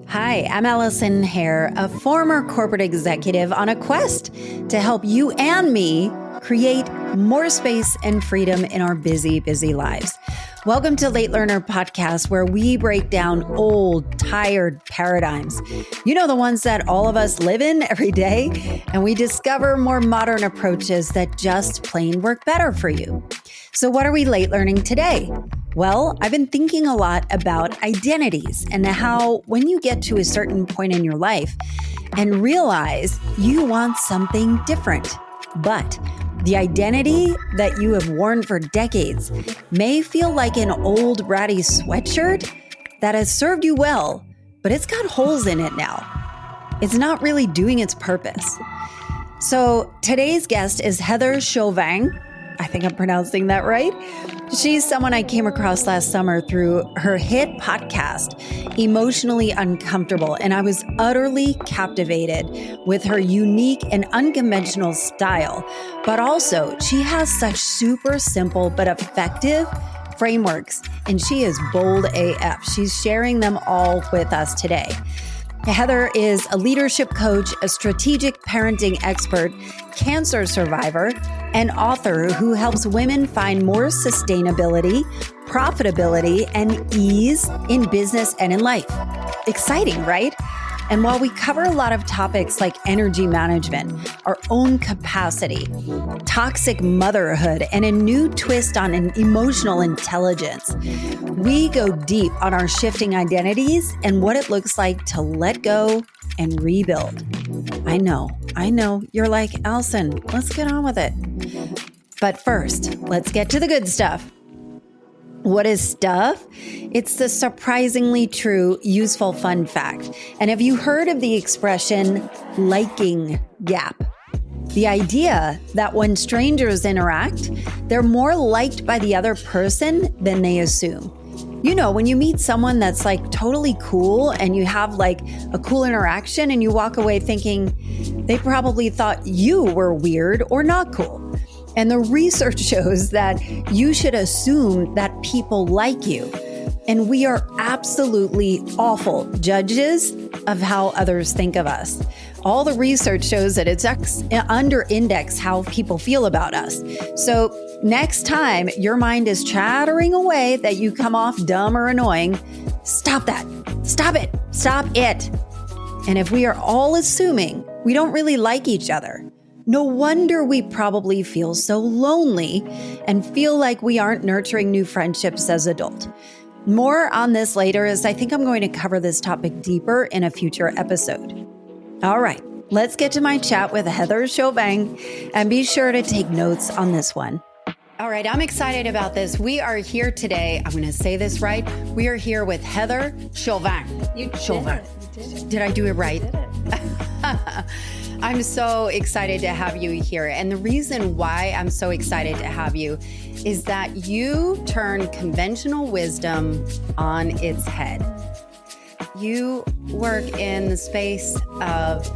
Hi, I'm Allison Hare, a former corporate executive on a quest to help you and me create more space and freedom in our busy, busy lives. Welcome to Late Learner Podcast, where we break down old, tired paradigms. You know, the ones that all of us live in every day, and we discover more modern approaches that just plain work better for you. So what are we late learning today? Well, I've been thinking a lot about identities and how when you get to a certain point in your life and realize you want something different, but the identity that you have worn for decades may feel like an old ratty sweatshirt that has served you well, but it's got holes in it now. It's not really doing its purpose. So today's guest is Heather Chauvin. I think I'm pronouncing that right. She's someone I came across last summer through her hit podcast, Emotionally Uncomfortable, and I was utterly captivated with her unique and unconventional style. But also, she has such super simple but effective frameworks, and she is bold AF. She's sharing them all with us today. Heather is a leadership coach, a strategic parenting expert, cancer survivor, and author who helps women find more sustainability, profitability, and ease in business and in life. Exciting, right? And while we cover a lot of topics like energy management, our own capacity, toxic motherhood, and a new twist on an emotional intelligence, we go deep on our shifting identities and what it looks like to let go and rebuild. I know. You're like, Allison, let's get on with it. But first, let's get to the good stuff. What is stuff? It's the surprisingly true, useful fun fact. And have you heard of the expression liking gap? The idea that when strangers interact, they're more liked by the other person than they assume. You know, when you meet someone that's like totally cool and you have like a cool interaction and you walk away thinking they probably thought you were weird or not cool. And the research shows that you should assume that people like you. And we are absolutely awful judges of how others think of us. All the research shows that it's under index how people feel about us. So next time your mind is chattering away that you come off dumb or annoying, stop that. Stop it. Stop it. And if we are all assuming we don't really like each other, no wonder we probably feel so lonely and feel like we aren't nurturing new friendships as adults. More on this later, as I think I'm going to cover this topic deeper in a future episode. All right, let's get to my chat with Heather Chauvin, and be sure to take notes on this one. All right, I'm excited about this. We are here today. I'm going to say this right. We are here with Heather Chauvin. Chauvin. Did I do it right? You did it. I'm so excited to have you here. And the reason why I'm so excited to have you is that you turn conventional wisdom on its head. You work in the space of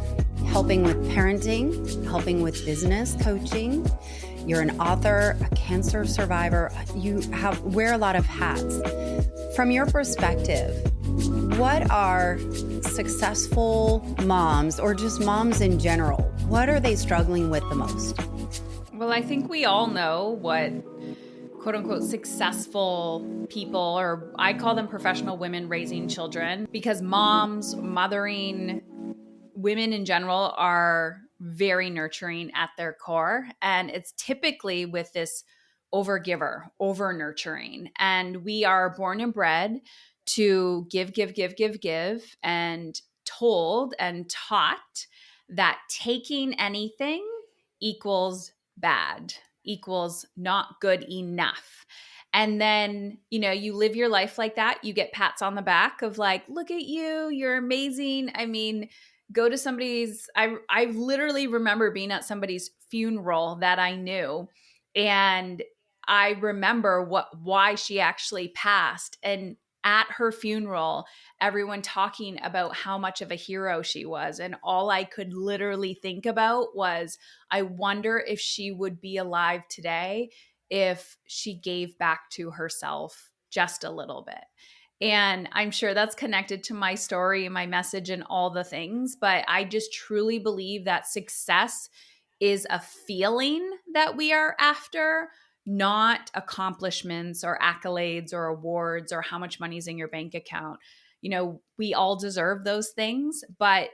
helping with parenting, helping with business coaching. You're an author, a cancer survivor. You wear a lot of hats. From your perspective, what are successful moms, or just moms in general, what are they struggling with the most? Well, I think we all know what quote unquote successful people, or I call them professional women raising children, because moms, mothering, women in general are very nurturing at their core. And it's typically with this overgiver, over nurturing. And we are born and bred to give, and told and taught that taking anything equals bad, equals not good enough. And then, you live your life like that. You get pats on the back of like, look at you, you're amazing. I mean, go to somebody's, I literally remember being at somebody's funeral that I knew. And I remember why she actually passed. And at her funeral, everyone talking about how much of a hero she was. And all I could literally think about was, I wonder if she would be alive today if she gave back to herself just a little bit. And I'm sure that's connected to my story, my message, and all the things. But I just truly believe that success is a feeling that we are after, not accomplishments or accolades or awards or how much money's in your bank account. We all deserve those things, but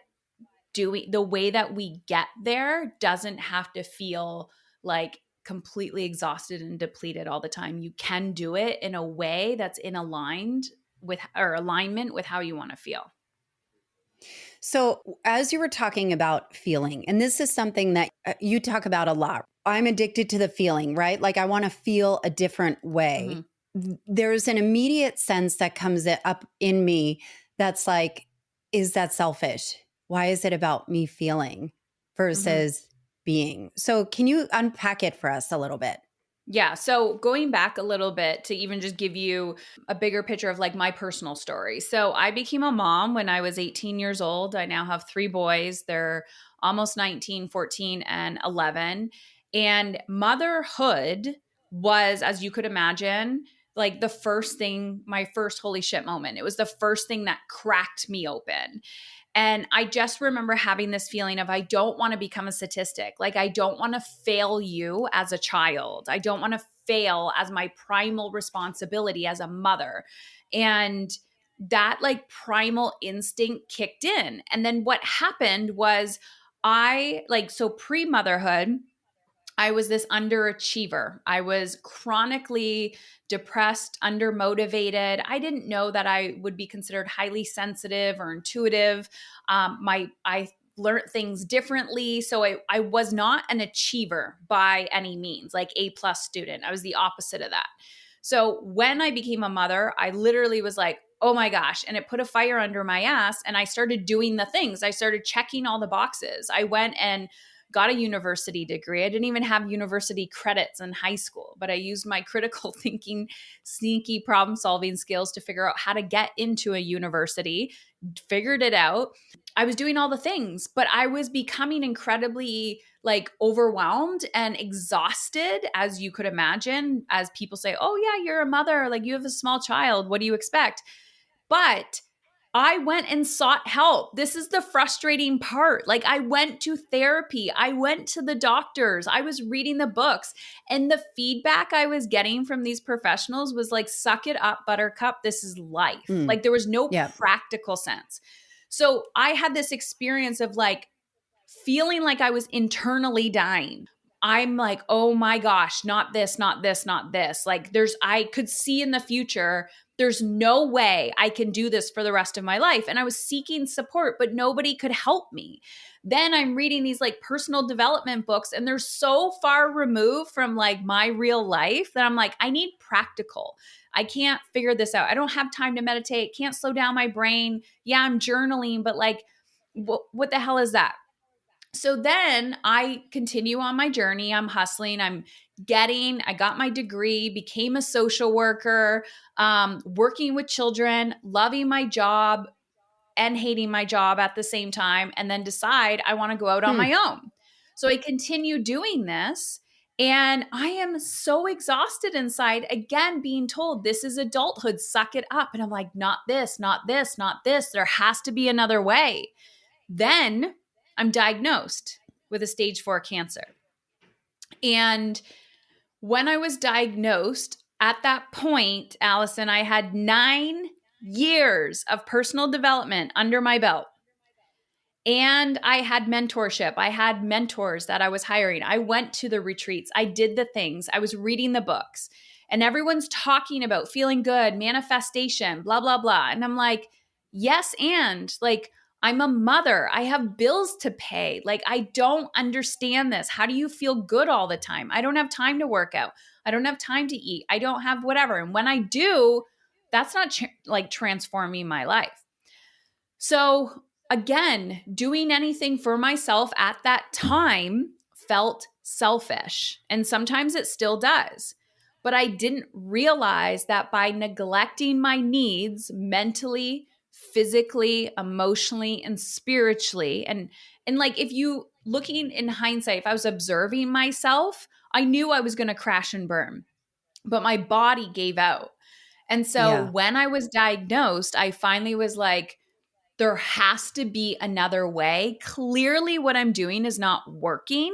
doing the way that we get there doesn't have to feel like completely exhausted and depleted all the time. You can do it in a way that's in alignment with how you want to feel. So, as you were talking about feeling, and this is something that you talk about a lot, I'm addicted to the feeling, right? Like I want to feel a different way. Mm-hmm. There's an immediate sense that comes up in me that's like, is that selfish? Why is it about me feeling Mm-hmm. versus being? So, can you unpack it for us a little bit? Yeah. So going back a little bit to even just give you a bigger picture of like my personal story. So I became a mom when I was 18 years old. I now have three boys. They're almost 19, 14, and 11. And motherhood was, as you could imagine, like the first thing, my first holy shit moment. It was the first thing that cracked me open. And I just remember having this feeling of I don't want to become a statistic. Like, I don't want to fail you as a child. I don't want to fail as my primal responsibility as a mother. And that like primal instinct kicked in. And then what happened was so pre motherhood, I was this underachiever. I was chronically depressed, undermotivated. I didn't know that I would be considered highly sensitive or intuitive. I learned things differently, so I was not an achiever by any means, like A plus student. I was the opposite of that. So when I became a mother, I literally was like, oh my gosh. And it put a fire under my ass. And I started doing the things. I started checking all the boxes. I went and got a university degree. I didn't even have university credits in high school, but I used my critical thinking, sneaky problem solving skills to figure out how to get into a university, figured it out. I was doing all the things, but I was becoming incredibly like overwhelmed and exhausted, as you could imagine, as people say, oh, yeah, you're a mother, like you have a small child. What do you expect? But I went and sought help. This is the frustrating part. Like, I went to therapy, I went to the doctors, I was reading the books, and the feedback I was getting from these professionals was like, suck it up, buttercup. This is life. Mm, Like, there was no yeah. practical sense. So I had this experience of like feeling like I was internally dying. I'm like, oh my gosh, not this, not this, not this. Like, I could see in the future, there's no way I can do this for the rest of my life. And I was seeking support, but nobody could help me. Then I'm reading these like personal development books, and they're so far removed from like my real life that I'm like, I need practical. I can't figure this out. I don't have time to meditate, can't slow down my brain. Yeah, I'm journaling, but like, what the hell is that? So then I continue on my journey. I'm hustling. I got my degree, became a social worker, working with children, loving my job and hating my job at the same time, and then decide I want to go out on Hmm. my own. So I continue doing this. And I am so exhausted inside, again, being told this is adulthood, suck it up. And I'm like, not this, not this, not this. There has to be another way. Then I'm diagnosed with a stage 4 cancer. And when I was diagnosed, at that point, Allison, I had 9 years of personal development under my belt. And I had mentorship. I had mentors that I was hiring. I went to the retreats. I did the things. I was reading the books. And everyone's talking about feeling good, manifestation, blah, blah, blah. And I'm like, yes, and like, I'm a mother. I have bills to pay. Like, I don't understand this. How do you feel good all the time? I don't have time to work out. I don't have time to eat. I don't have whatever. And when I do, that's not like transforming my life. So, again, doing anything for myself at that time felt selfish. And sometimes it still does. But I didn't realize that by neglecting my needs mentally, physically, emotionally, and spiritually, and like if you looking in hindsight, if I was observing myself, I knew I was going to crash and burn, but my body gave out. And so Yeah. when I was diagnosed, I finally was like, there has to be another way. Clearly, what I'm doing is not working.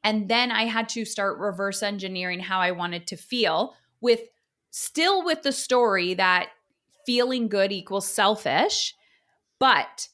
And then I had to start reverse engineering how I wanted to feel with still with the story that feeling good equals selfish. But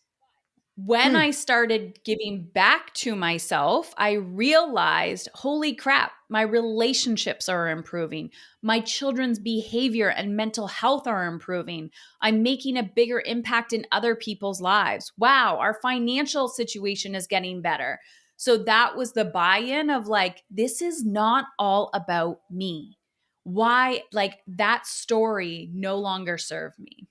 when Hmm. I started giving back to myself, I realized, holy crap, my relationships are improving. My children's behavior and mental health are improving. I'm making a bigger impact in other people's lives. Wow, our financial situation is getting better. So that was the buy in of like, this is not all about me. Why, like, that story no longer served me.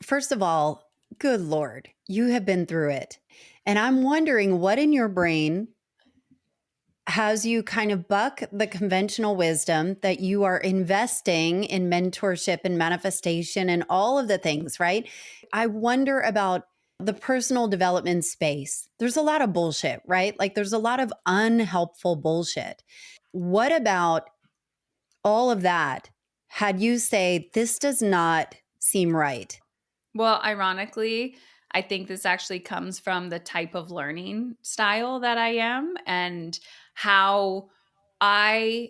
First of all, good Lord, you have been through it. And I'm wondering what in your brain has you kind of buck the conventional wisdom that you are investing in mentorship and manifestation and all of the things, right? I wonder about the personal development space. There's a lot of bullshit, right? Like there's a lot of unhelpful bullshit. What about all of that had you say, this does not seem right? Well, ironically, I think this actually comes from the type of learning style that I am and how I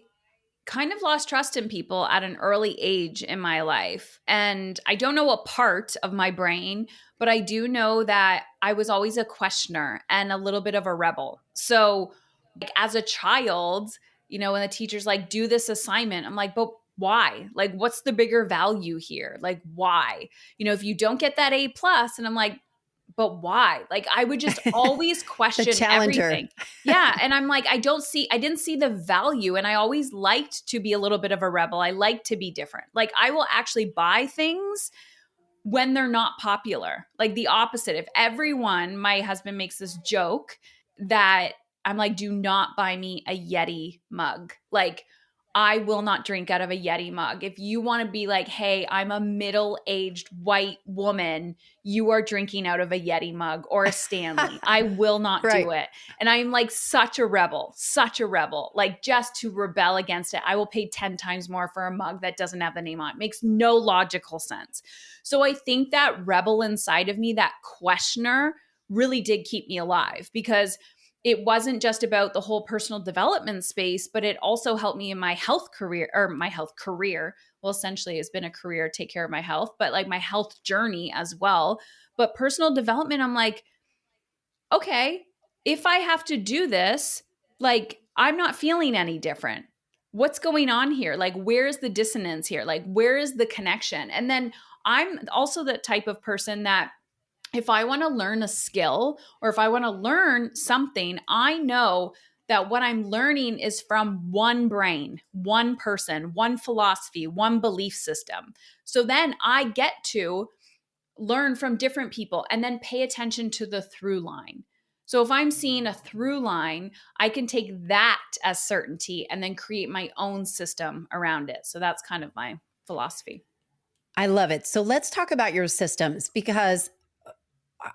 kind of lost trust in people at an early age in my life. And I don't know a part of my brain, but I do know that I was always a questioner and a little bit of a rebel. So, like as a child, when the teacher's like, do this assignment, I'm like, but why? Like, what's the bigger value here? Like, why? If you don't get that A+, and I'm like, but why? Like, I would just always The question challenger. everything. Yeah. And I'm like, I didn't see the value. And I always liked to be a little bit of a rebel. I like to be different. Like, I will actually buy things when they're not popular. Like the opposite. If everyone, my husband makes this joke that I'm like, do not buy me a Yeti mug. Like, I will not drink out of a Yeti mug. If you want to be like, hey, I'm a middle aged white woman, you are drinking out of a Yeti mug or a Stanley. I will not do Right. it. And I'm like such a rebel, like just to rebel against it. I will pay 10 times more for a mug that doesn't have the name on it. Makes no logical sense. So I think that rebel inside of me, that questioner, really did keep me alive because it wasn't just about the whole personal development space, but it also helped me in my health career or my health career. Well, essentially, it's been a career, take care of my health, but like my health journey as well. But personal development, I'm like, okay, if I have to do this, like I'm not feeling any different. What's going on here? Like, where's the dissonance here? Like, where is the connection? And then I'm also the type of person that if I want to learn a skill or if I want to learn something, I know that what I'm learning is from one brain, one person, one philosophy, one belief system. So then I get to learn from different people and then pay attention to the through line. So if I'm seeing a through line, I can take that as certainty and then create my own system around it. So that's kind of my philosophy. I love it. So let's talk about your systems because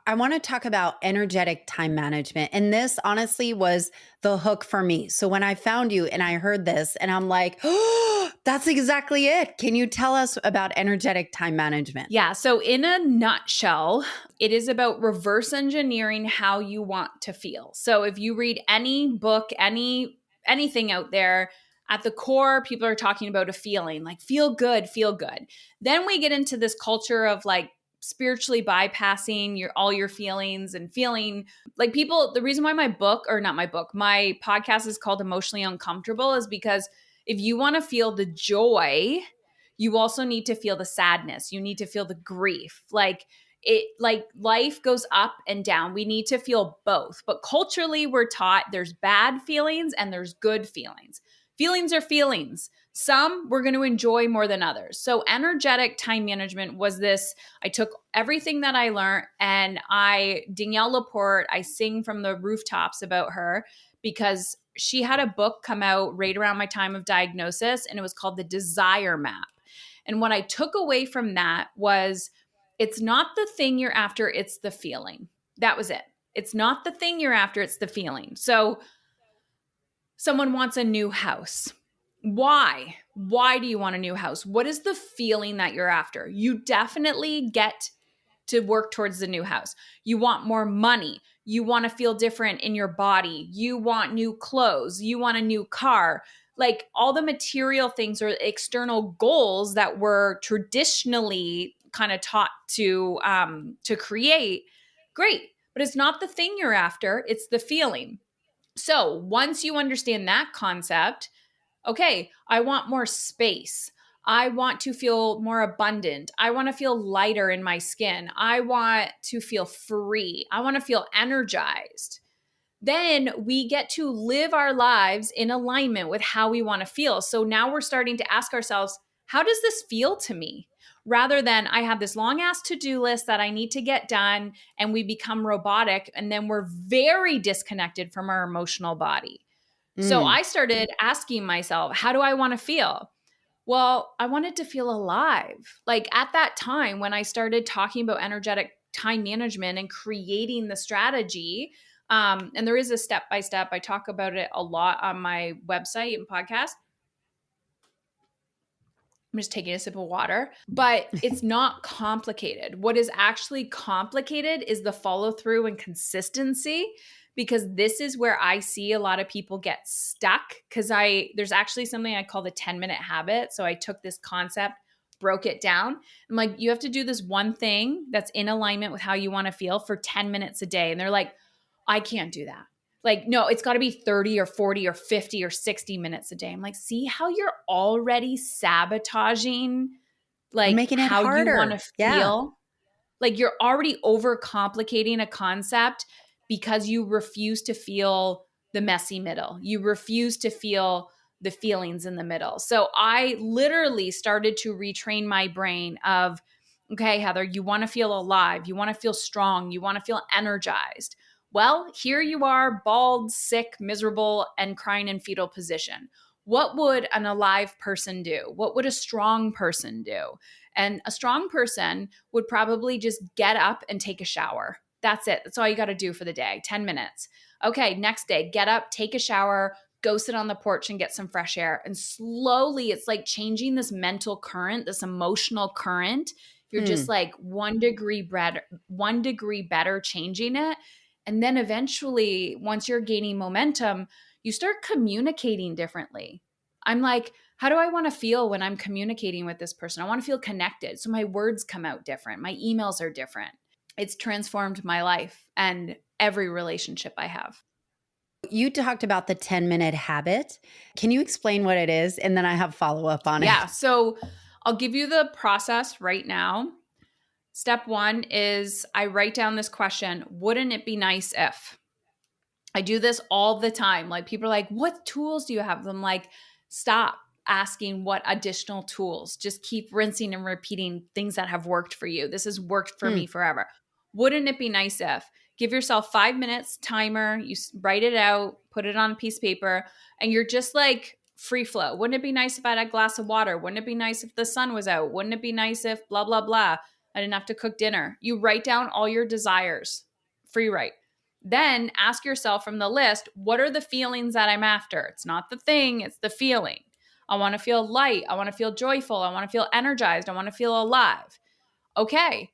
I want to talk about energetic time management. And this honestly was the hook for me. So when I found you and I heard this, and I'm like, oh, that's exactly it. Can you tell us about energetic time management? Yeah. So, in a nutshell, it is about reverse engineering how you want to feel. So, if you read any book, anything out there, at the core, people are talking about a feeling like feel good, feel good. Then we get into this culture of like spiritually bypassing all your feelings and feeling like people. The reason why my podcast is called Emotionally Uncomfortable is because if you want to feel the joy, you also need to feel the sadness. You need to feel the grief. Like life goes up and down. We need to feel both. But culturally, we're taught there's bad feelings and there's good feelings. Feelings are feelings. Some we're going to enjoy more than others. So energetic time management was this. I took everything that I learned and Danielle Laporte, I sing from the rooftops about her because she had a book come out right around my time of diagnosis and it was called The Desire Map. And what I took away from that was it's not the thing you're after, it's the feeling. That was it. It's not the thing you're after, it's the feeling. So someone wants a new house. Why? Why do you want a new house? What is the feeling that you're after? You definitely get to work towards the new house. You want more money. You want to feel different in your body. You want new clothes. You want a new car. Like all the material things or external goals that were traditionally kind of taught to create. Great, but it's not the thing you're after. It's the feeling. So once you understand that concept, okay, I want more space. I want to feel more abundant. I want to feel lighter in my skin. I want to feel free. I want to feel energized. Then we get to live our lives in alignment with how we want to feel. So now we're starting to ask ourselves, how does this feel to me? Rather than I have this long ass to-do list that I need to get done, and we become robotic, and then we're very disconnected from our emotional body. So I started asking myself, how do I want to feel? Well, I wanted to feel alive. Like at that time when I started talking about energetic time management and creating the strategy, and there is a step by step, I talk about it a lot on my website and podcast. I'm just taking a sip of water, but it's not complicated. What is actually complicated is the follow through and consistency, because this is where I see a lot of people get stuck. Because there's actually something I call the 10-minute habit. So I took this concept, broke it down. I'm like, you have to do this one thing that's in alignment with how you want to feel for 10 minutes a day. And they're like, I can't do that. Like, no, it's got to be 30 or 40 or 50 or 60 minutes a day. I'm like, see how you're already sabotaging like making it how harder. you want to feel? Yeah. Like you're already overcomplicating a concept because you refuse to feel the messy middle. You refuse to feel the feelings in the middle. So I literally started to retrain my brain of, okay, Heather, you want to feel alive. You want to feel strong. You want to feel energized. Well, here you are, bald, sick, miserable, and crying in fetal position. What would an alive person do? What would a strong person do? And a strong person would probably just get up and take a shower. That's it. That's all you got to do for the day, 10 minutes. Okay, next day, get up, take a shower, go sit on the porch and get some fresh air. And slowly, it's like changing this mental current, this emotional current. You're just like 1 degree better changing it. And then eventually, once you're gaining momentum, you start communicating differently. I'm like, how do I want to feel when I'm communicating with this person? I want to feel connected. So my words come out different. My emails are different. It's transformed my life and every relationship I have. You talked about the 10-minute habit. Can you explain what it is? And then I have follow-up on it. Yeah. So I'll give you the process right now. Step one is I write down this question: wouldn't it be nice if? I do this all the time. Like people are like, what tools do you have? I'm like, stop asking what additional tools. Just keep rinsing and repeating things that have worked for you. This has worked for me forever. Wouldn't it be nice if? Give yourself 5 minutes timer. You write it out, put it on a piece of paper, and you're just like free flow. Wouldn't it be nice if I had a glass of water? Wouldn't it be nice if the sun was out? Wouldn't it be nice if blah, blah, blah? I didn't have to cook dinner. You write down all your desires, free write. Then ask yourself from the list, what are the feelings that I'm after? It's not the thing, it's the feeling. I want to feel light. I want to feel joyful. I want to feel energized. I want to feel alive. Okay.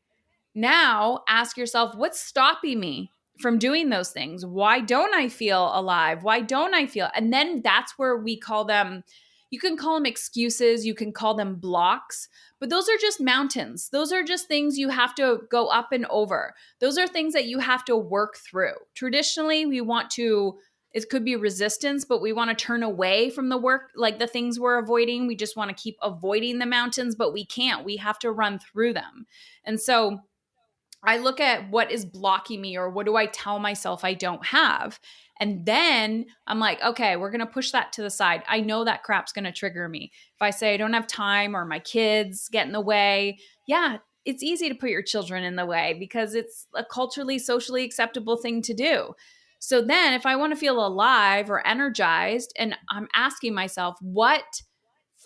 Now ask yourself, what's stopping me from doing those things? Why don't I feel alive? Why don't I feel? And then that's where we call them, you can call them excuses, you can call them blocks, but those are just mountains. Those are just things you have to go up and over. Those are things that you have to work through. Traditionally, we want to, it could be resistance, but we want to turn away from the work, like the things we're avoiding. We just want to keep avoiding the mountains, but we can't. We have to run through them. And so I look at what is blocking me, or what do I tell myself I don't have? And then I'm like, okay, we're going to push that to the side. I know that crap's going to trigger me. If I say I don't have time, or my kids get in the way, yeah, it's easy to put your children in the way because it's a culturally, socially acceptable thing to do. So then if I want to feel alive or energized, and I'm asking myself, when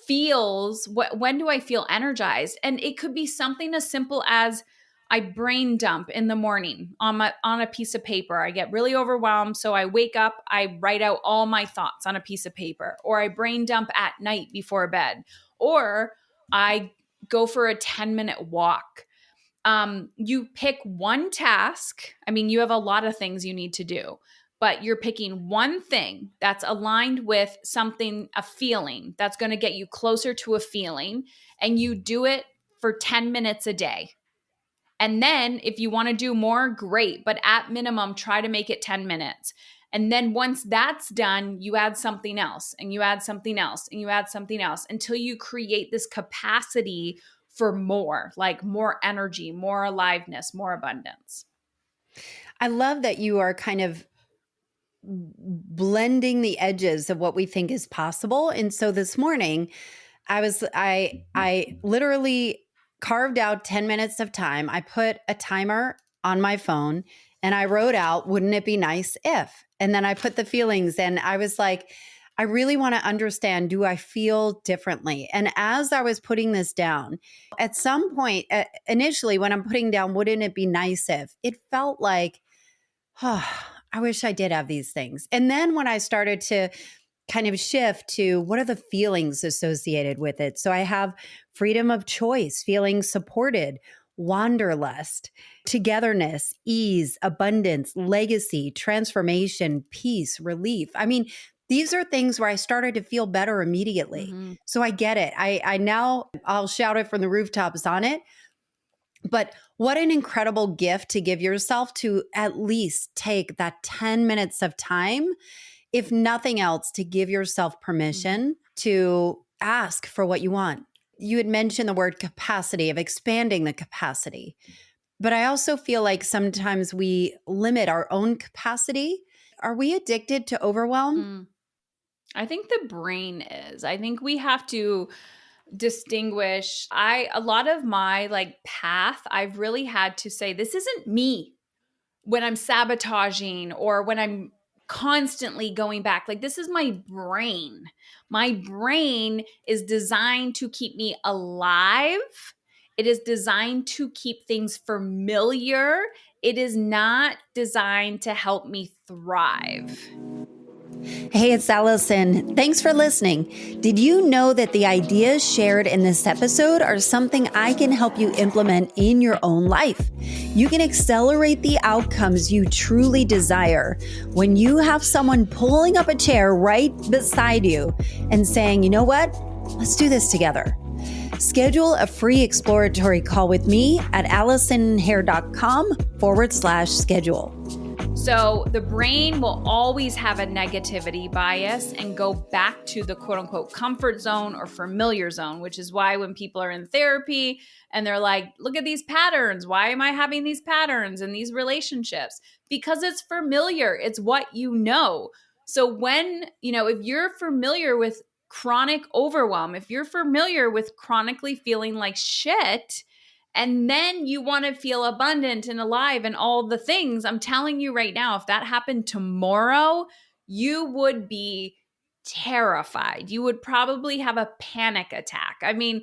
do I feel energized? And it could be something as simple as, I brain dump in the morning on a piece of paper. I get really overwhelmed. So I wake up, I write out all my thoughts on a piece of paper, or I brain dump at night before bed, or I go for a 10-minute walk. You pick one task. I mean, you have a lot of things you need to do, but you're picking one thing that's aligned with something, a feeling that's going to get you closer to a feeling, and you do it for 10 minutes a day. And then if you want to do more, great. But at minimum, try to make it 10 minutes. And then once that's done, you add something else and you add something else and you add something else until you create this capacity for more, like more energy, more aliveness, more abundance. I love that you are kind of blending the edges of what we think is possible. And so this morning, I literally carved out 10 minutes of time. I put a timer on my phone and I wrote out, wouldn't it be nice if? And then I put the feelings and I was like, I really want to understand, do I feel differently? And as I was putting this down, at some point, initially when I'm putting down, wouldn't it be nice if, it felt like, oh, I wish I did have these things. And then when I started to kind of shift to what are the feelings associated with it? So I have freedom of choice, feeling supported, wanderlust, togetherness, ease, abundance, legacy, transformation, peace, relief. I mean, these are things where I started to feel better immediately. Mm-hmm. So I get it. I now I'll shout it from the rooftops on it. But what an incredible gift to give yourself to at least take that 10 minutes of time, if nothing else, to give yourself permission to ask for what you want. You had mentioned the word capacity, of expanding the capacity. But I also feel like sometimes we limit our own capacity. Are we addicted to overwhelm? I think the brain is. I think we have to distinguish. A lot of my like path, I've really had to say, this isn't me when I'm sabotaging or when I'm constantly going back. Like, this is my brain. My brain is designed to keep me alive. It is designed to keep things familiar. It is not designed to help me thrive. Hey, it's Allison. Thanks for listening. Did you know that the ideas shared in this episode are something I can help you implement in your own life? You can accelerate the outcomes you truly desire when you have someone pulling up a chair right beside you and saying, you know what? Let's do this together. Schedule a free exploratory call with me at allisonhair.com/schedule. So the brain will always have a negativity bias and go back to the quote unquote comfort zone or familiar zone, which is why when people are in therapy and they're like, look at these patterns. Why am I having these patterns in these relationships? Because it's familiar. It's what you know. So when, if you're familiar with chronic overwhelm, if you're familiar with chronically feeling like shit, and then you want to feel abundant and alive and all the things, I'm telling you right now, if that happened tomorrow, you would be terrified. You would probably have a panic attack. I mean,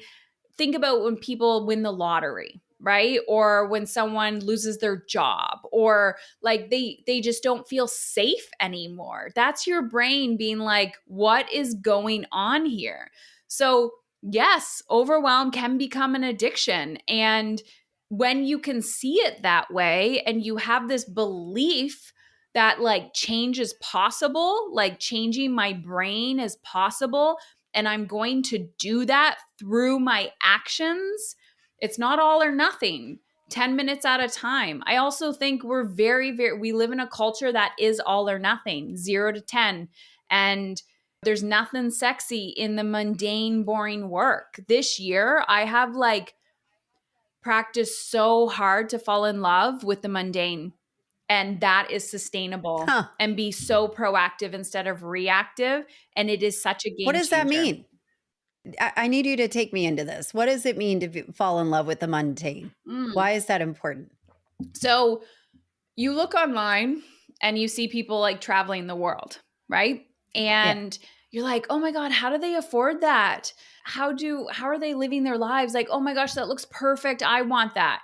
think about when people win the lottery, right? Or when someone loses their job, or like they just don't feel safe anymore. That's your brain being like, what is going on here? So yes, overwhelm can become an addiction. And when you can see it that way and you have this belief that like change is possible, like changing my brain is possible, and I'm going to do that through my actions, it's not all or nothing. 10 minutes at a time. I also think we're we live in a culture that is all or nothing, 0 to 10. And there's nothing sexy in the mundane, boring work. This year, I have like practiced so hard to fall in love with the mundane. And that is sustainable and be so proactive instead of reactive. And it is such a game changer. What does that mean? I need you to take me into this. What does it mean to fall in love with the mundane? Why is that important? So you look online and you see people like traveling the world, right? And you're like, oh my God, how do they afford that? How are they living their lives? Like, oh my gosh, that looks perfect. I want that.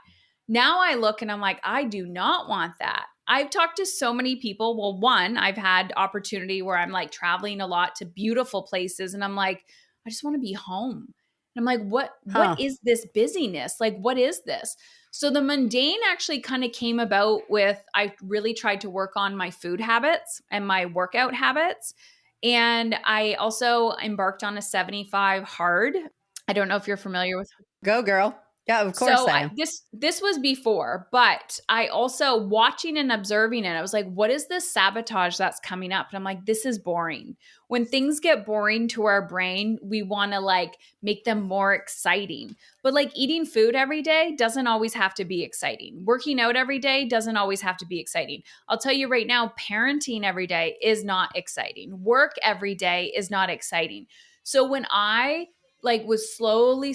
Now I look and I'm like, I do not want that. I've talked to so many people. Well, one, I've had opportunity where I'm like traveling a lot to beautiful places and I'm like, I just want to be home. And I'm like, what Huh. is this busyness? Like, what is this? So the mundane actually kind of came about with I really tried to work on my food habits and my workout habits. And I also embarked on a 75 hard. I don't know if you're familiar with. Go, girl. Yeah, of course So I am. this was before, but I also watching and observing it. I was like, what is this sabotage that's coming up? And I'm like, this is boring. When things get boring to our brain, we want to like make them more exciting. But like eating food every day doesn't always have to be exciting. Working out every day doesn't always have to be exciting. I'll tell you right now, parenting every day is not exciting. Work every day is not exciting. So when I like was slowly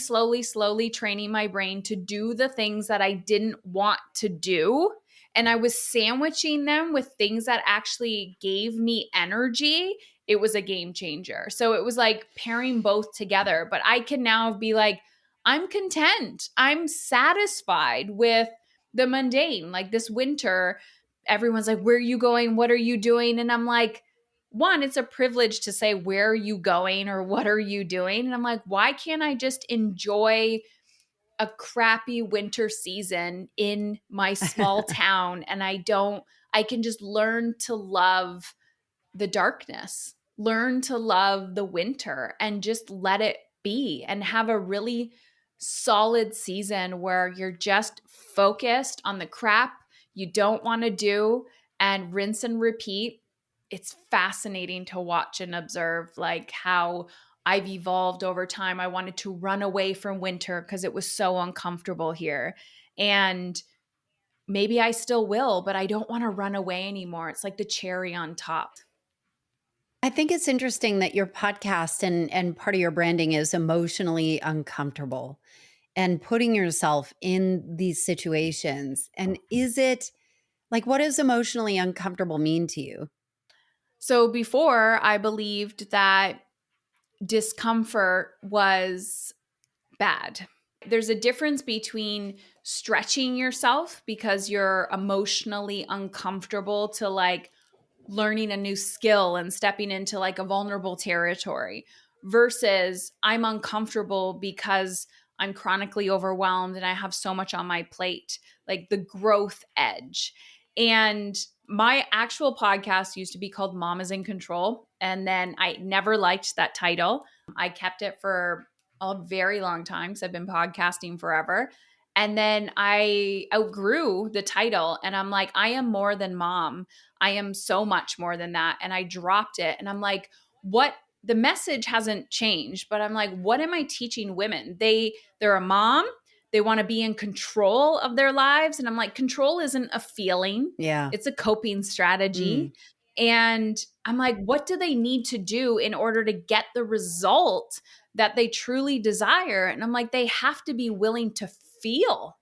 training my brain to do the things that I didn't want to do, and I was sandwiching them with things that actually gave me energy, it was a game changer. So it was like pairing both together. But I can now be like, I'm content. I'm satisfied with the mundane. Like this winter, everyone's like, where are you going? What are you doing? And I'm like, one, it's a privilege to say, where are you going or what are you doing? And I'm like, why can't I just enjoy a crappy winter season in my small town? And I can just learn to love the darkness, learn to love the winter and just let it be and have a really solid season where you're just focused on the crap you don't want to do and rinse and repeat. It's fascinating to watch and observe like how I've evolved over time. I wanted to run away from winter because it was so uncomfortable here. And maybe I still will, but I don't want to run away anymore. It's like the cherry on top. I think it's interesting that your podcast and part of your branding is emotionally uncomfortable and putting yourself in these situations. And is it like, what does emotionally uncomfortable mean to you? So before, I believed that discomfort was bad. There's a difference between stretching yourself because you're emotionally uncomfortable to like learning a new skill and stepping into like a vulnerable territory versus I'm uncomfortable because I'm chronically overwhelmed and I have so much on my plate, like the growth edge. And my actual podcast used to be called Mom is in Control. And then I never liked that title. I kept it for a very long time because I've been podcasting forever. And then I outgrew the title and I'm like, I am more than mom. I am so much more than that. And I dropped it. And I'm like, what? The message hasn't changed, but I'm like, what am I teaching women? They're a mom. They want to be in control of their lives. And I'm like, control isn't a feeling. Yeah. It's a coping strategy. And I'm like, what do they need to do in order to get the result that they truly desire? And I'm like, they have to be willing to feel.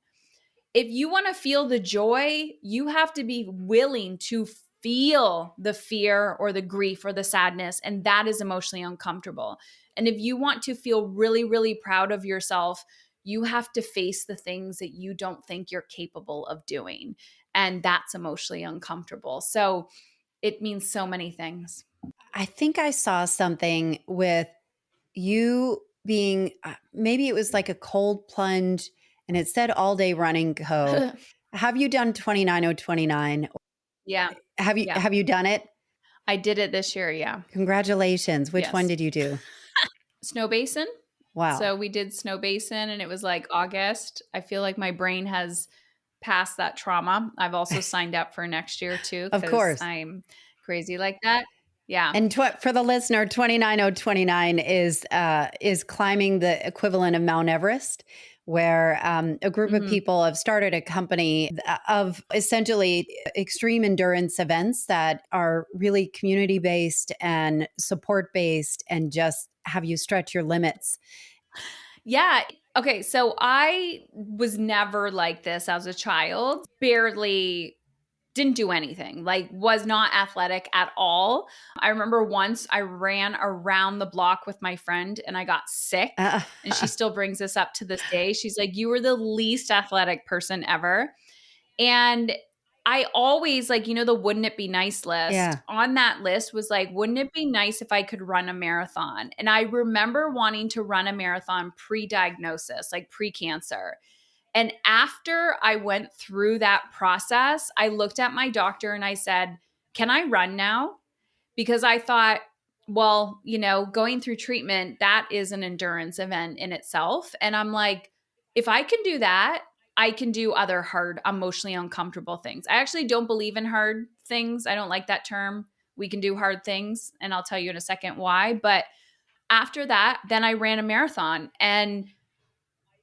If you want to feel the joy, you have to be willing to feel the fear or the grief or the sadness. And that is emotionally uncomfortable. And if you want to feel really, really proud of yourself, you have to face the things that you don't think you're capable of doing. And that's emotionally uncomfortable. So it means so many things. I think I saw something with you being maybe it was like a cold plunge and it said all day running co. Have you done 29:029? Yeah. Have you done it? I did it this year. Yeah. Congratulations. Which one Yes. did you do? Snow Basin. Wow. So we did Snow Basin and it was like August. I feel like my brain has passed that trauma. I've also signed up for next year too Of course. because I'm crazy like that. Yeah. And for the listener, 29:029 is climbing the equivalent of Mount Everest, where a group of people have started a company of essentially extreme endurance events that are really community based and support based, and just have you stretch your limits. Yeah. Okay. So I was never like this as a child, barely didn't do anything, like was not athletic at all. I remember once I ran around the block with my friend and I got sick. And she still brings this up to this day. She's like, you were the least athletic person ever. And I always like, the wouldn't it be nice list Yeah. on that list was like, wouldn't it be nice if I could run a marathon? And I remember wanting to run a marathon pre-diagnosis, like pre-cancer. And after I went through that process, I looked at my doctor and I said, can I run now? Because I thought, well, going through treatment, that is an endurance event in itself. And I'm like, if I can do that, I can do other hard, emotionally uncomfortable things. I actually don't believe in hard things. I don't like that term. We can do hard things. And I'll tell you in a second why. But after that, then I ran a marathon and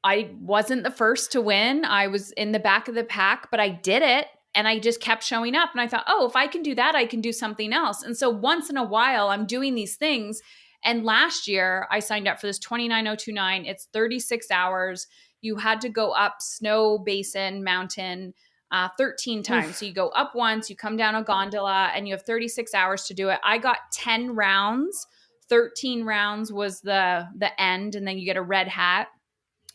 I wasn't the first to win. I was in the back of the pack, but I did it. And I just kept showing up. And I thought, oh, if I can do that, I can do something else. And so once in a while, I'm doing these things. And last year, I signed up for this 29029. It's 36 hours. You had to go up snow basin mountain 13 times. Oof. So you go up once, you come down a gondola, and you have 36 hours to do it. I got 10 rounds. 13 rounds was the end. And then you get a red hat.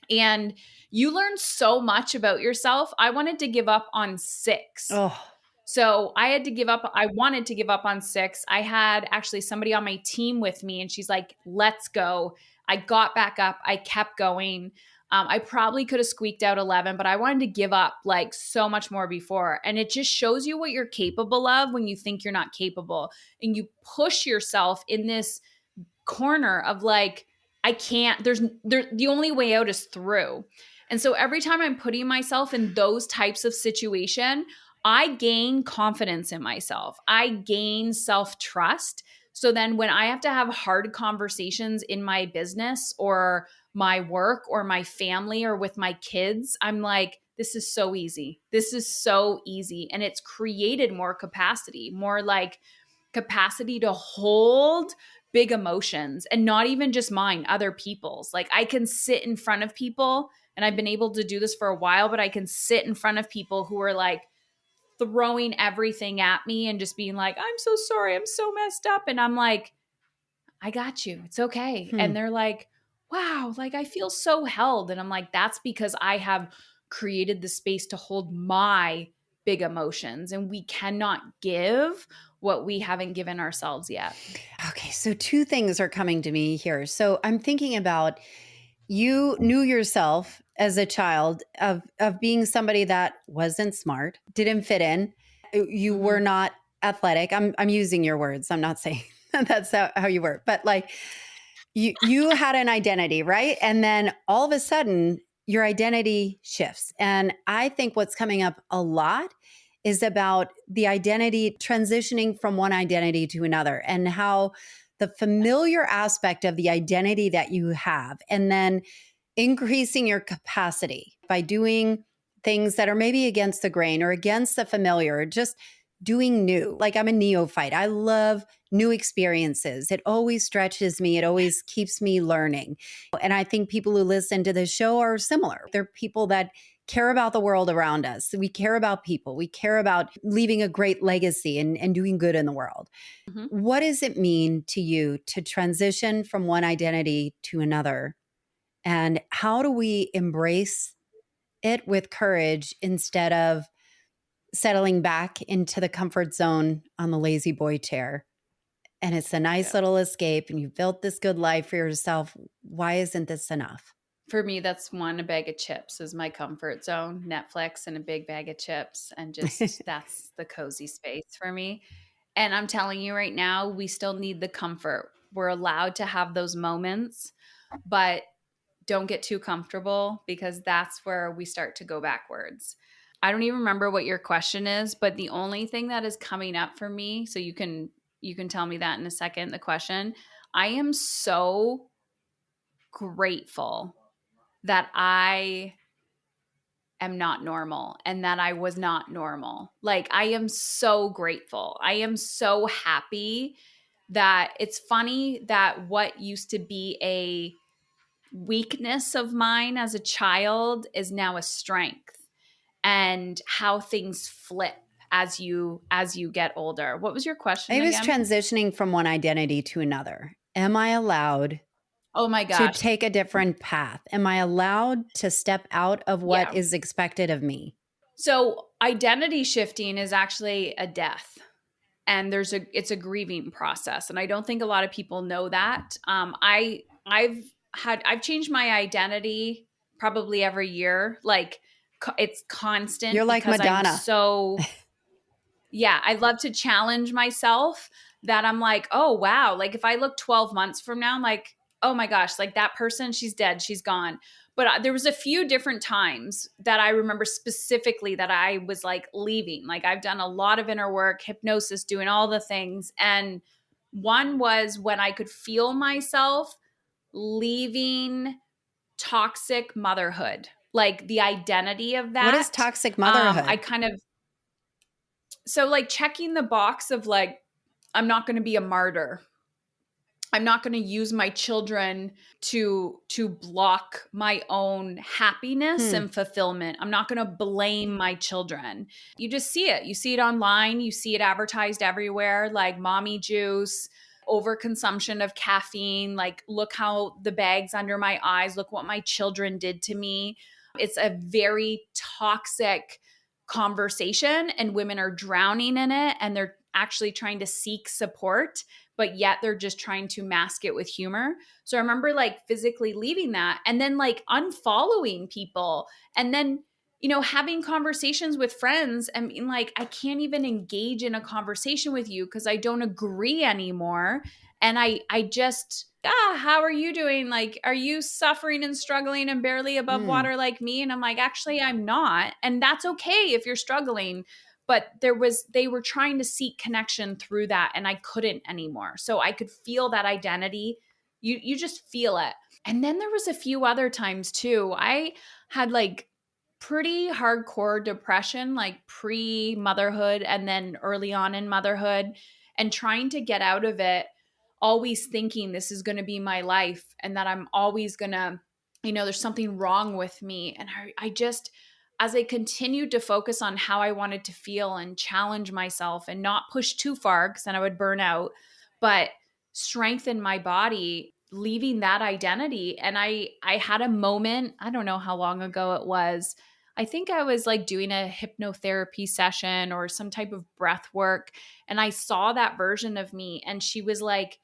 And you learn so much about yourself. I wanted to give up on 6. Oh, So I had to give up. I wanted to give up on 6. I had actually somebody on my team with me and she's like, let's go. I got back up. I kept going. I probably could have squeaked out 11, but I wanted to give up like so much more before. And it just shows you what you're capable of when you think you're not capable. And you push yourself in this corner of like, I can't, the only way out is through. And so every time I'm putting myself in those types of situation, I gain confidence in myself. I gain self-trust. So then when I have to have hard conversations in my business or my work or my family or with my kids, I'm like, this is so easy. This is so easy. And it's created more capacity, more like capacity to hold big emotions and not even just mine, other people's. Like I can sit in front of people and I've been able to do this for a while, but I can sit in front of people who are like throwing everything at me and just being like, I'm so sorry. I'm so messed up. And I'm like, I got you. It's okay. And they're like, wow, like I feel so held. And I'm like, that's because I have created the space to hold my big emotions. And we cannot give what we haven't given ourselves yet. Okay, so 2 things are coming to me here. So I'm thinking about you knew yourself as a child of being somebody that wasn't smart, didn't fit in. You were not athletic. I'm using your words. I'm not saying that's how you were, but like you had an identity, right? And then all of a sudden your identity shifts. And I think what's coming up a lot is about the identity transitioning from one identity to another and how the familiar aspect of the identity that you have, and then increasing your capacity by doing things that are maybe against the grain or against the familiar, or just doing new. Like I'm a neophyte. I love new experiences. It always stretches me. It always keeps me learning. And I think people who listen to this show are similar. They're people that care about the world around us. We care about people. We care about leaving a great legacy and doing good in the world. Mm-hmm. What does it mean to you to transition from one identity to another? And how do we embrace it with courage instead of settling back into the comfort zone on the lazy boy chair? And it's a nice little escape and you've built this good life for yourself. Why isn't this enough? For me, that's one, a bag of chips is my comfort zone, Netflix and a big bag of chips. And just that's the cozy space for me. And I'm telling you right now, we still need the comfort. We're allowed to have those moments, but don't get too comfortable because that's where we start to go backwards. I don't even remember what your question is, but the only thing that is coming up for me, so you can tell me that in a second, the question, I am so grateful that I am not normal and that I was not normal. Like I am so grateful. I am so happy that it's funny that what used to be a weakness of mine as a child is now a strength, and how things flip as you get older. What was your question I was again? transitioning from one identity to another. Am I allowed Oh my to gosh. take a different path? Am I allowed to step out of what Yeah. is expected of me? So identity shifting is actually a death. And it's a grieving process. And I don't think a lot of people know that. I've changed my identity probably every year. Like it's You're constant like because I'm Madonna. so, yeah, I love to challenge myself that I'm like, oh, wow. Like if I look 12 months from now, I'm like, oh my gosh, like that person, she's dead, she's gone. But there was a few different times that I remember specifically that I was like leaving. Like I've done a lot of inner work, hypnosis, doing all the things. And one was when I could feel myself leaving toxic motherhood, like the identity of What is that. toxic I motherhood? kind of, so like checking the box of like, I'm not going to be a martyr. I'm not going to use my children to block my own happiness Hmm. and fulfillment. I'm not going to blame my children. You just see it. You see it online, you see it advertised everywhere like mommy juice, overconsumption of caffeine, like look how the bags under my eyes, look what my children did to me. It's a very toxic conversation and women are drowning in it and they're actually trying to seek support, but yet they're just trying to mask it with humor. So I remember like physically leaving that and then like unfollowing people and then, you know, having conversations with friends and being like, I can't even engage in a conversation with you because I don't agree anymore. And I just, how are you doing? Like, are you suffering and struggling and barely above Hmm. water like me? And I'm like, actually, I'm not. And that's okay if you're struggling. But they were trying to seek connection through that and I couldn't anymore. So I could feel that identity. You just feel it. And then there was a few other times too. I had like pretty hardcore depression, like pre-motherhood and then early on in motherhood, and trying to get out of it, always thinking this is going to be my life and that I'm always going to, you know, there's something wrong with me. And I just, as I continued to focus on how I wanted to feel and challenge myself and not push too far because then I would burn out, but strengthen my body, leaving that identity. And I had a moment, I don't know how long ago it was. I think I was like doing a hypnotherapy session or some type of breath work. And I saw that version of me and she was like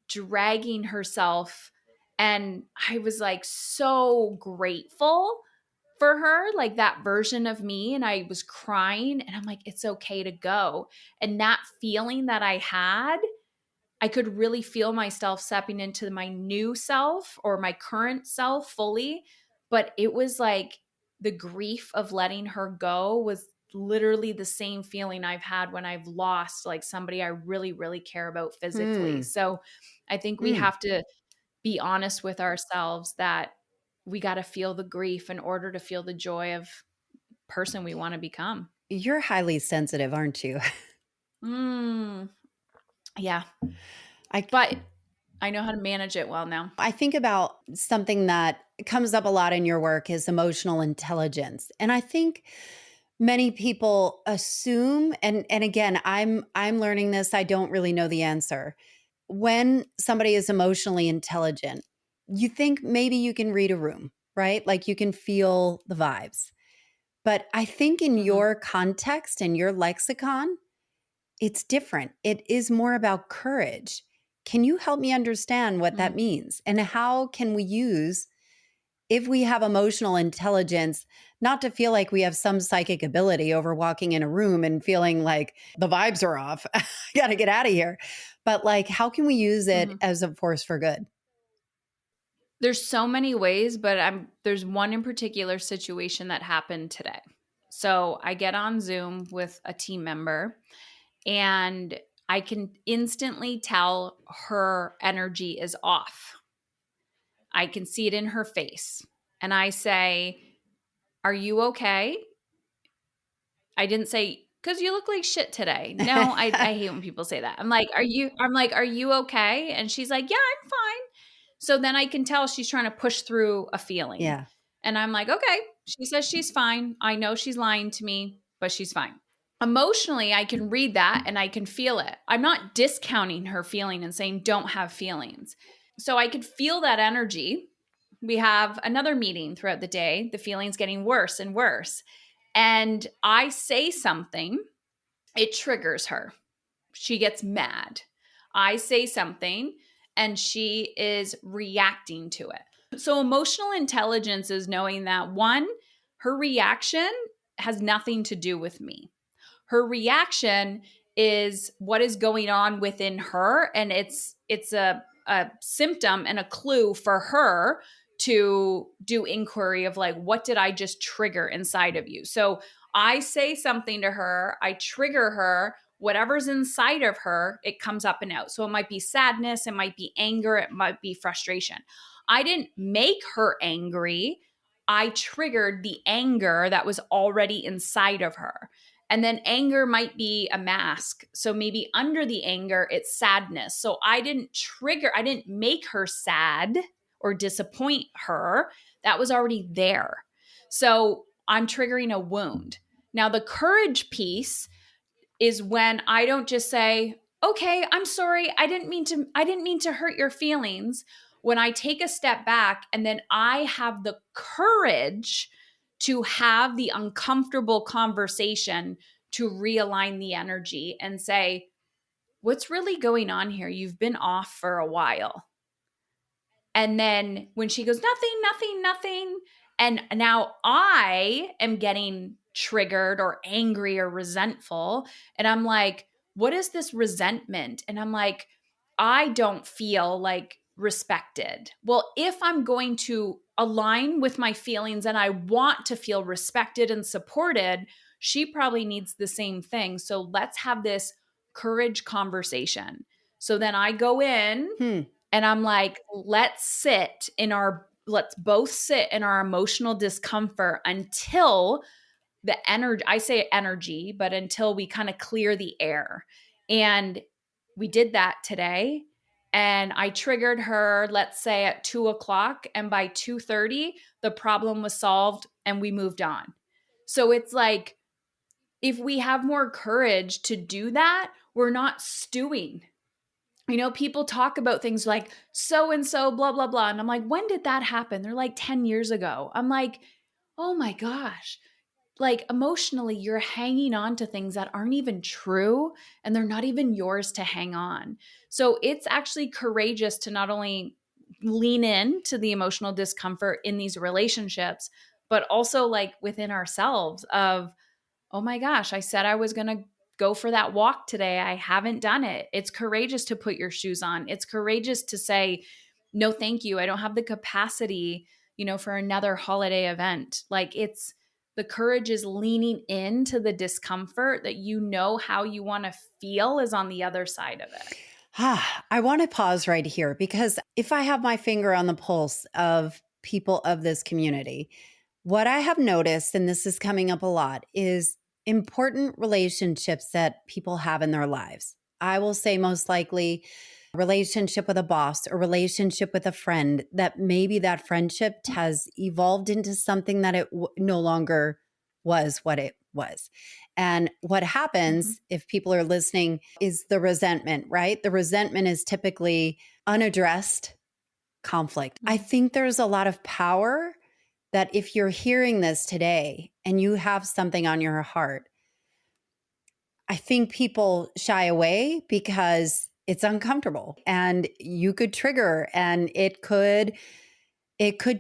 dragging herself. And I was like so grateful for her, like that version of me. And I was crying and I'm like, it's okay to go. And that feeling that I had, I could really feel myself stepping into my new self or my current self fully. But it was like the grief of letting her go was literally the same feeling I've had when I've lost like somebody I really, really care about physically. Hmm. So I think we Hmm. have to be honest with ourselves that we got to feel the grief in order to feel the joy of person we want to become. You're highly sensitive, aren't you? Mm, yeah, I but I know how to manage it well now. I think about something that comes up a lot in your work is emotional intelligence. And I think many people assume and again, I'm learning this, I don't really know the answer. When somebody is emotionally intelligent, you think maybe you can read a room, right? Like you can feel the vibes. But I think in Mhm. your context and your lexicon, it's different. It is more about courage. Can you help me understand what that Mhm. means? And how can we use, if we have emotional intelligence, not to feel like we have some psychic ability over walking in a room and feeling like the vibes are off, I got to get out of here. But like, how can we use it Mhm. as a force for good? There's so many ways, but there's one in particular situation that happened today. So I get on Zoom with a team member and I can instantly tell her energy is off. I can see it in her face. And I say, "Are you okay?" I didn't say, "'Cause you look like shit today." No, I hate when people say that. Are you okay? And she's like, "Yeah, I'm fine." So then I can tell she's trying to push through a feeling. Yeah. And I'm like, "Okay." She says she's fine. I know she's lying to me, but she's fine. Emotionally, I can read that and I can feel it. I'm not discounting her feeling and saying don't have feelings. So I could feel that energy. We have another meeting throughout the day. The feeling's getting worse and worse. And I say something, it triggers her. She gets mad. I say something and she is reacting to it. So emotional intelligence is knowing that one, her reaction has nothing to do with me. Her reaction is what is going on within her, and it's a symptom and a clue for her to do inquiry of like, what did I just trigger inside of you? So I say something to her, I trigger her, whatever's inside of her, it comes up and out. So it might be sadness, it might be anger, it might be frustration. I didn't make her angry. I triggered the anger that was already inside of her. And then anger might be a mask. So maybe under the anger, it's sadness. So I didn't make her sad or disappoint her. That was already there. So I'm triggering a wound. Now, the courage piece is when I don't just say, okay, I'm sorry. I didn't mean to hurt your feelings. When I take a step back and then I have the courage to have the uncomfortable conversation to realign the energy and say, what's really going on here? You've been off for a while. And then when she goes, nothing, nothing, nothing. And now I am getting triggered or angry or resentful. And I'm like, what is this resentment? And I'm like, I don't feel like respected. Well, if I'm going to align with my feelings and I want to feel respected and supported, she probably needs the same thing. So let's have this courage conversation. So then I go in and I'm like, let's both sit in our emotional discomfort until the energy, I say energy, but until we kind of clear the air. And we did that today. And I triggered her, let's say at 2:00. And by 2:30, the problem was solved and we moved on. So it's like, if we have more courage to do that, we're not stewing. You know, people talk about things like so and so, blah, blah, blah. And I'm like, when did that happen? They're like 10 years ago. I'm like, oh my gosh. Like emotionally, you're hanging on to things that aren't even true and they're not even yours to hang on. So it's actually courageous to not only lean in to the emotional discomfort in these relationships, but also like within ourselves of, oh my gosh, I said I was going to go for that walk today. I haven't done it. It's courageous to put your shoes on. It's courageous to say, no, thank you. I don't have the capacity, for another holiday event. Like the courage is leaning into the discomfort that how you want to feel is on the other side of it. I want to pause right here because if I have my finger on the pulse of people of this community, what I have noticed, and this is coming up a lot, is important relationships that people have in their lives. I will say most likely a relationship with a boss, a relationship with a friend, that maybe that friendship has evolved into something that it no longer was what it was. And what happens if people are listening is the resentment, right? The resentment is typically unaddressed conflict. I think there's a lot of power that if you're hearing this today and you have something on your heart, I think people shy away because it's uncomfortable and you could trigger and it could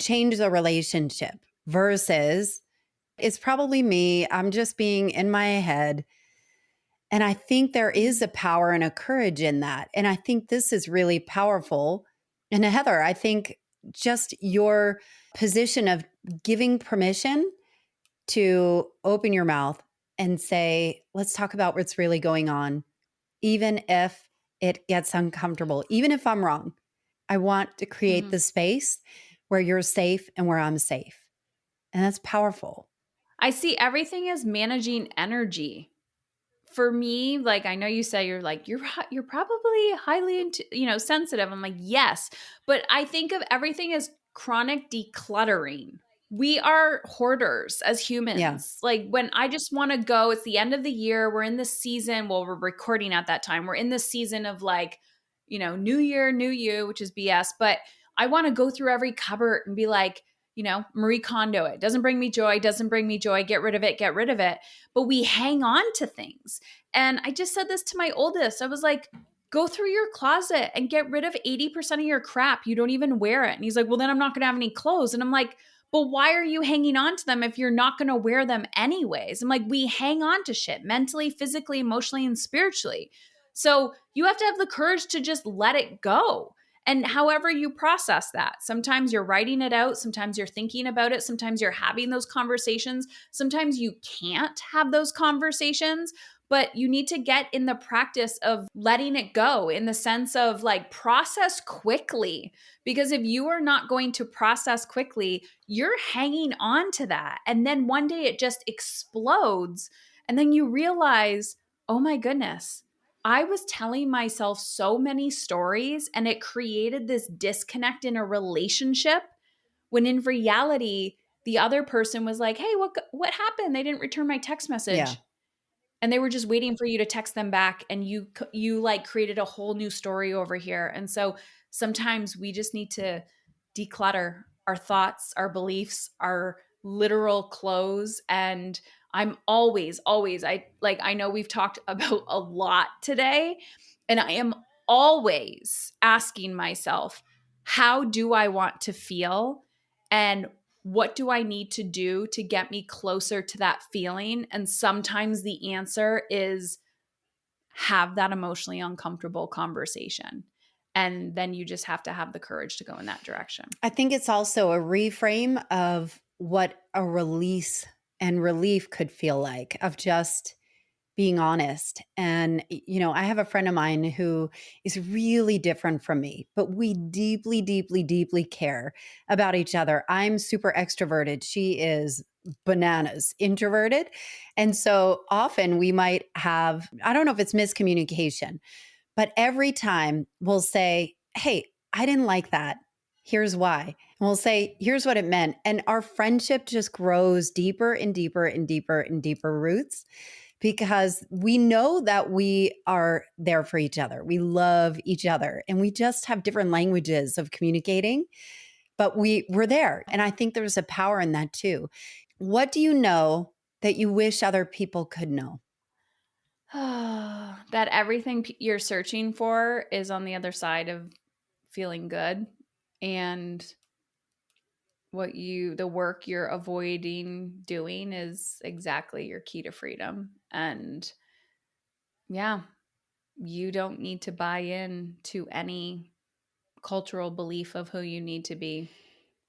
change the relationship versus it's probably me. I'm just being in my head. And I think there is a power and a courage in that. And I think this is really powerful. And Heather, I think just your position of giving permission to open your mouth and say, let's talk about what's really going on, even if it gets uncomfortable, even if I'm wrong. I want to create the space where you're safe and where I'm safe. And that's powerful. I see everything as managing energy. For me, like I know you say you're probably highly sensitive. I'm like, yes, but I think of everything as chronic decluttering. we are hoarders as humans. Yeah. Like when I just want to go, it's the end of the year. We're in the season. Well, we're recording at that time. We're in the season of like, new year, new you, which is BS. But I want to go through every cupboard and be like, Marie Kondo it. Doesn't bring me joy, doesn't bring me joy. Get rid of it, get rid of it. But we hang on to things. And I just said this to my oldest. I was like, go through your closet and get rid of 80% of your crap. You don't even wear it. And he's like, well, then I'm not going to have any clothes. And I'm like, but why are you hanging on to them if you're not going to wear them anyways? I'm like, we hang on to shit mentally, physically, emotionally, and spiritually. So you have to have the courage to just let it go. And however you process that, sometimes you're writing it out. Sometimes you're thinking about it. Sometimes you're having those conversations. Sometimes you can't have those conversations, but you need to get in the practice of letting it go in the sense of like process quickly. Because if you are not going to process quickly, you're hanging on to that. And then one day it just explodes. And then you realize, oh my goodness, I was telling myself so many stories and it created this disconnect in a relationship when in reality, the other person was like, hey, what happened? They didn't return my text message. Yeah. And they were just waiting for you to text them back. And you like created a whole new story over here. And so sometimes we just need to declutter our thoughts, our beliefs, our literal clothes. And I'm always, I know we've talked about a lot today, and I am always asking myself, how do I want to feel? And what do I need to do to get me closer to that feeling? And sometimes the answer is have that emotionally uncomfortable conversation. And then you just have to have the courage to go in that direction. I think it's also a reframe of what a release and relief could feel like, of just being honest. And, I have a friend of mine who is really different from me, but we deeply, deeply, deeply care about each other. I'm super extroverted. She is bananas introverted. And so often we might have, I don't know if it's miscommunication, but every time we'll say, hey, I didn't like that. Here's why. And we'll say, here's what it meant. And our friendship just grows deeper and deeper and deeper and deeper roots, because we know that we are there for each other. We love each other, and we just have different languages of communicating, but we're there. And I think there's a power in that too. What do you know that you wish other people could know? That everything you're searching for is on the other side of feeling good. And the work you're avoiding doing is exactly your key to freedom. And yeah, you don't need to buy in to any cultural belief of who you need to be.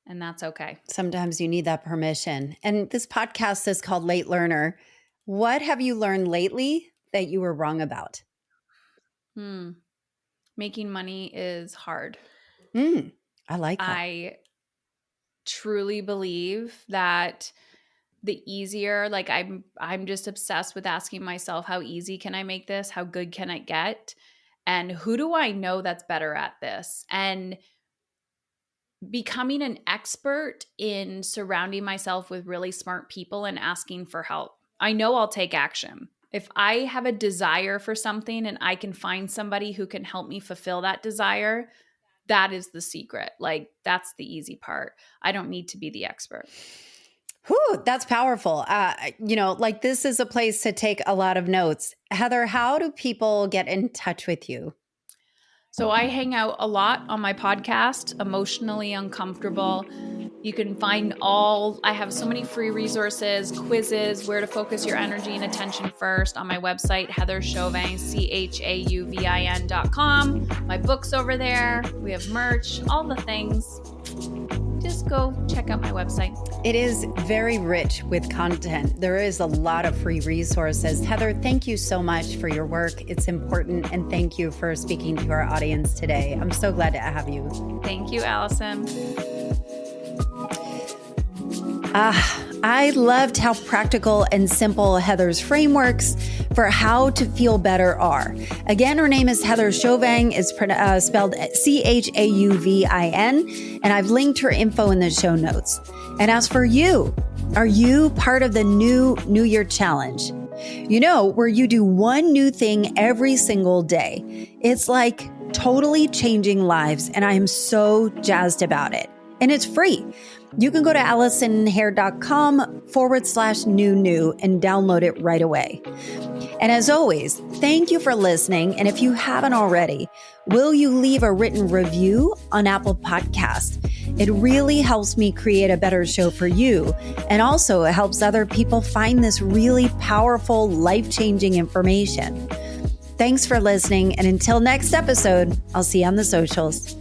And that's okay. Sometimes you need that permission. And this podcast is called Late Learner. What have you learned lately that you were wrong about? Making money is hard. I like that. I truly believe that the easier, like I'm just obsessed with asking myself, how easy can I make this? How good can I get? And who do I know that's better at this? And becoming an expert in surrounding myself with really smart people and asking for help. I know I'll take action. If I have a desire for something and I can find somebody who can help me fulfill that desire, that is the secret. Like, that's the easy part. I don't need to be the expert. Whew, that's powerful. This is a place to take a lot of notes. Heather, how do people get in touch with you? So I hang out a lot on my podcast, Emotionally Uncomfortable. You can find I have so many free resources, quizzes, where to focus your energy and attention first on my website, Heather Chauvin, CHAUVIN.com. My book's over there. We have merch, all the things. Just go check out my website. It is very rich with content. There is a lot of free resources. Heather, thank you so much for your work. It's important. And thank you for speaking to our audience today. I'm so glad to have you. Thank you, Allison. I loved how practical and simple Heather's frameworks for how to feel better are. Again, her name is Heather Chauvin. It's spelled Chauvin, and I've linked her info in the show notes. And as for you, are you part of the New Year Challenge? You know, where you do one new thing every single day. It's like totally changing lives, and I am so jazzed about it. And it's free. You can go to AllisonHair.com/new and download it right away. And as always, thank you for listening. And if you haven't already, will you leave a written review on Apple Podcasts? It really helps me create a better show for you. And also it helps other people find this really powerful, life-changing information. Thanks for listening. And until next episode, I'll see you on the socials.